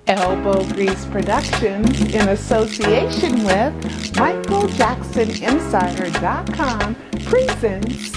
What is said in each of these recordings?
Elbow Grease Productions, in association with MichaelJacksonInsider.com, presents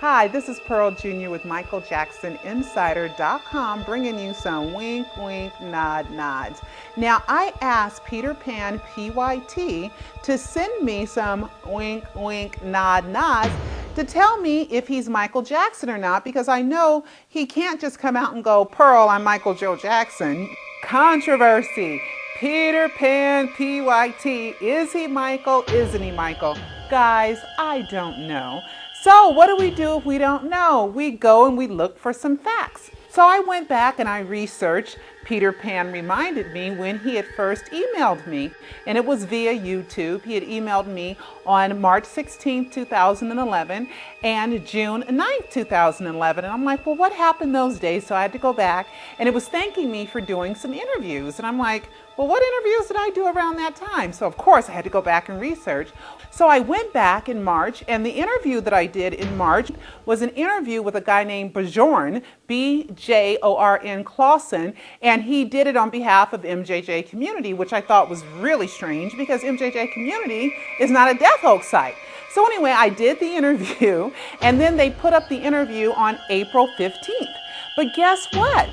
Hi, this is Pearl Jr. with MichaelJacksonInsider.com, bringing you some wink, wink, nod, nods. Now, I asked PeterPanPYT to send me some wink, wink, nod, nods to tell me if he's Michael Jackson or not, because I know he can't just come out and go, Pearl, I'm Michael Joe Jackson. Controversy. PeterPanPYT. Is he Michael? Isn't he Michael? Guys, I don't know. So what do we do if we don't know? We go and we look for some facts. So I went back and I researched. Peter Pan reminded me when he had first emailed me, and it was via YouTube. He had emailed me on March 16, 2011 and June 9, 2011. And I'm like, well, what happened those days? So I had to go back, and it was thanking me for doing some interviews. And I'm like, well, what interviews did I do around that time? So of course I had to go back and research. So I went back in March, and the interview that I did in March was an interview with a guy named Bjorn, B-J-O-R-N Clausen, and he did it on behalf of MJJ Community, which I thought was really strange because MJJ Community is not a death hoax site. So anyway, I did the interview, and then they put up the interview on April 15th. But guess what?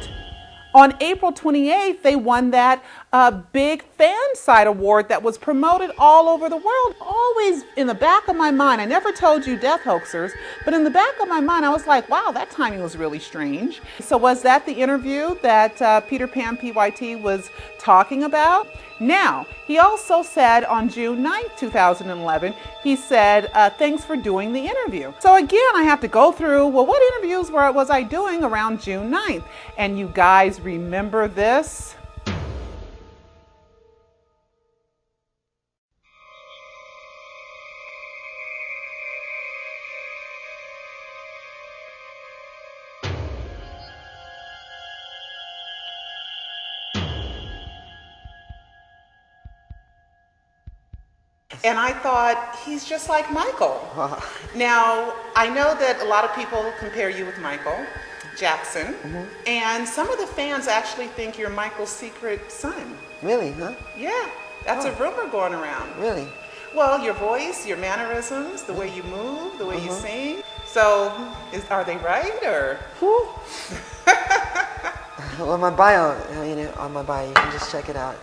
On April 28th, they won that big fan site award that was promoted all over the world. Always in the back of my mind, I never told you death hoaxers, but in the back of my mind, I was like, wow, that timing was really strange. So was that the interview that PeterPanPYT was talking about? Now, he also said on June 9th, 2011, he said, thanks for doing the interview. So again, I have to go through, well, what interviews was I doing around June 9th? And you guys remember this? And I thought, he's just like Michael. Now, I know that a lot of people compare you with Michael Jackson, and some of the fans actually think you're Michael's secret son. Really, huh? Yeah, that's a rumor going around. Really? Well, your voice, your mannerisms, the way you move, the way you sing. So, are they right, or? Well, my bio, on my bio, you can just check it out.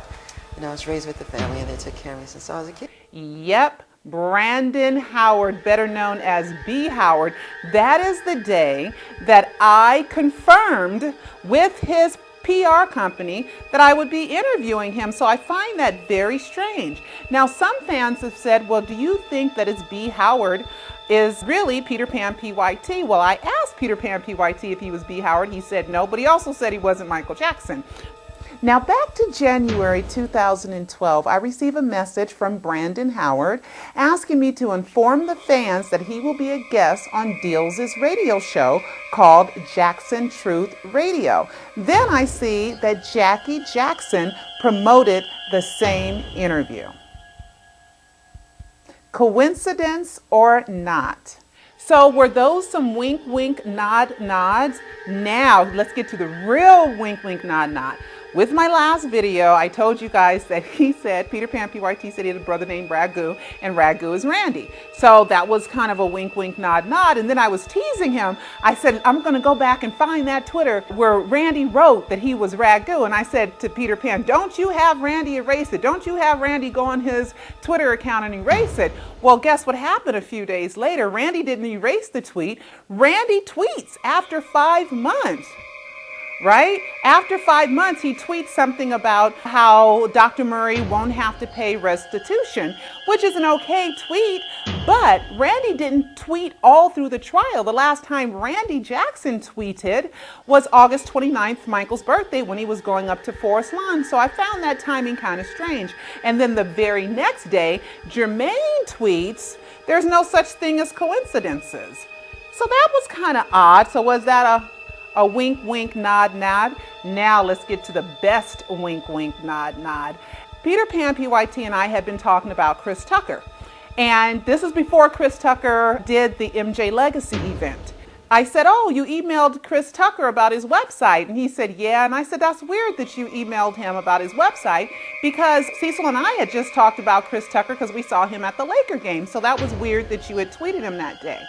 I was raised with the family, and they took care of me since I was a kid. Yep, Brandon Howard, better known as B.Howard. That is the day that I confirmed with his PR company that I would be interviewing him. So I find that very strange. Now, some fans have said, well, do you think that it's B.Howard is really PeterPanPYT? Well, I asked PeterPanPYT if he was B.Howard. He said no, but he also said he wasn't Michael Jackson. Now, back to January 2012, I received a message from Brandon Howard asking me to inform the fans that he will be a guest on Deals' radio show called Jackson Truth Radio. Then I see that Jackie Jackson promoted the same interview. Coincidence or not? So were those some wink, wink, nod, nods? Now, let's get to the real wink, wink, nod, nod. With my last video, I told you guys that he said, PeterPanPYT said he had a brother named Ragu, and Ragu is Randy. So that was kind of a wink, wink, nod, nod. And then I was teasing him. I said, I'm going to go back and find that Twitter where Randy wrote that he was Ragu. And I said to Peter Pan, don't you have Randy erase it? Don't you have Randy go on his Twitter account and erase it? Well, guess what happened a few days later? Randy didn't erase the tweet. Randy tweets after 5 months. Right? After 5 months, he tweets something about how Dr. Murray won't have to pay restitution, which is an okay tweet, but Randy didn't tweet all through the trial. The last time Randy Jackson tweeted was August 29th, Michael's birthday, when he was going up to Forest Lawn. So I found that timing kind of strange. And then the very next day, Jermaine tweets, there's no such thing as coincidences. So that was kind of odd. So was that a wink, wink, nod, nod? Now let's get to the best wink, wink, nod, nod. PeterPanPYT and I had been talking about Chris Tucker. And this is before Chris Tucker did the MJ Legacy event. I said, oh, you emailed Chris Tucker about his website. And he said, yeah. And I said, that's weird that you emailed him about his website, because Cecil and I had just talked about Chris Tucker because we saw him at the Laker game. So that was weird that you had tweeted him that day.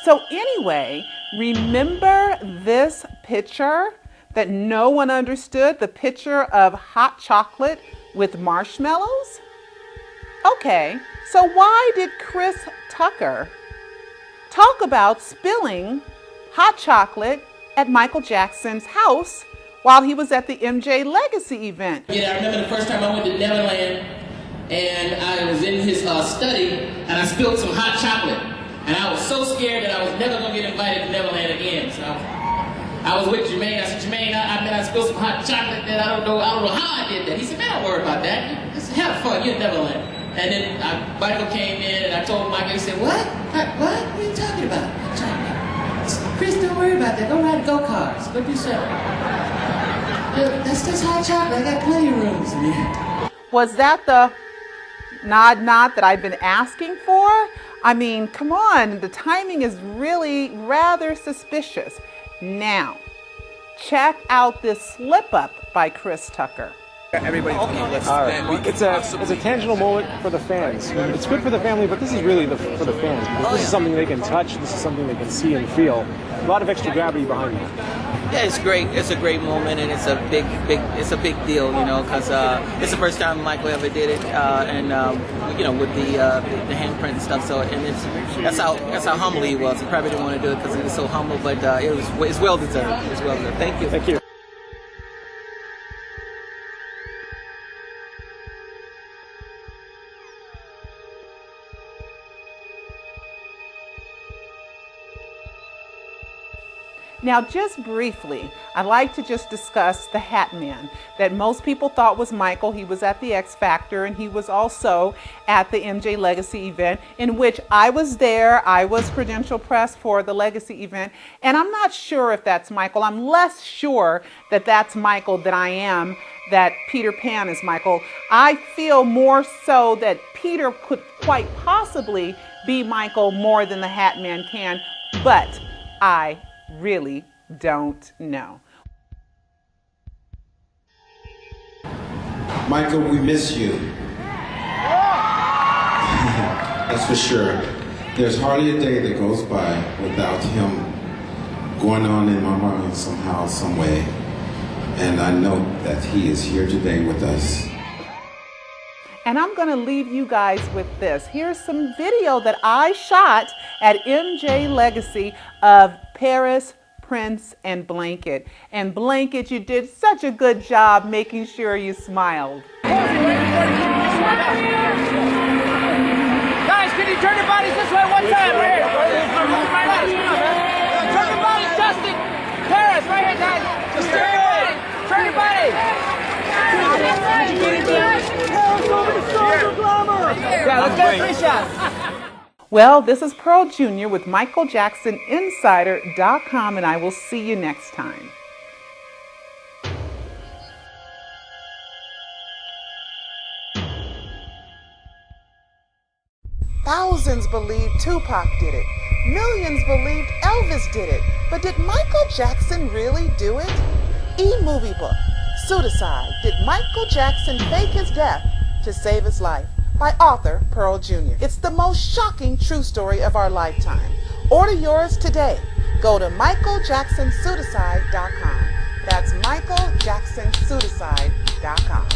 So anyway, remember this picture that no one understood, the picture of hot chocolate with marshmallows? Okay, so why did Chris Tucker talk about spilling hot chocolate at Michael Jackson's house while he was at the MJ Legacy event? Yeah, I remember the first time I went to Neverland, and I was in his study, and I spilled some hot chocolate. And I was so scared that I was never going to get invited to Neverland again. So I was with Jermaine. I said, Jermaine, I spilled some hot chocolate that I don't know how I did that. He said, man, don't worry about that. I said, have fun, you're in Neverland. And then Michael came in, and I told Michael, he said, what? What? What are you talking about? I said, Chris, don't worry about that. Go ride go-karts. Go do something. That's just hot chocolate. I got plenty of rooms in here. Was that the nod that I've been asking for? I mean, come on, the timing is really rather suspicious. Now, check out this slip up by Chris Tucker. Everybody's going to listen. All right. It's a tangible moment for the fans. It's good for the family, but this is really for the fans. Because this is something they can touch. This is something they can see and feel. A lot of extra gravity behind it. Yeah, it's great. It's a great moment, and it's a big deal, you know, because it's the first time Michael ever did it, and you know, with the handprint and stuff. So, and that's how humble he was. He probably didn't want to do it because he was so humble, but it's well deserved. It's well deserved. Thank you. Thank you. Now, just briefly, I'd like to just discuss the Hatman that most people thought was Michael. He was at the X Factor, and he was also at the MJ Legacy event, in which I was there. I was credential press for the Legacy event, and I'm not sure if that's Michael. I'm less sure that that's Michael than I am that Peter Pan is Michael. I feel more so that Peter could quite possibly be Michael more than the Hatman can, but I really don't know. Michael, we miss you. That's for sure. There's hardly a day that goes by without him going on in my mind somehow, some way. And I know that he is here today with us. And I'm going to leave you guys with this. Here's some video that I shot at MJ Legacy of Paris, Prince, and Blanket. And Blanket, you did such a good job making sure you smiled. Guys, can you turn your bodies this way one time? Right here. Turn your bodies, Justin. Paris, right here, guys. Just turn your body. Turn your body. Yeah, let's get 3 shots. Well, this is Pearl Jr. with MichaelJacksonInsider.com, and I will see you next time. Thousands believed Tupac did it. Millions believed Elvis did it. But did Michael Jackson really do it? E-movie book, Pseudocide, Did Michael Jackson Fake His Death to Save His Life? By author Pearl Jr. It's the most shocking true story of our lifetime. Order yours today. Go to MichaelJacksonPseudocide.com. That's MichaelJacksonPseudocide.com.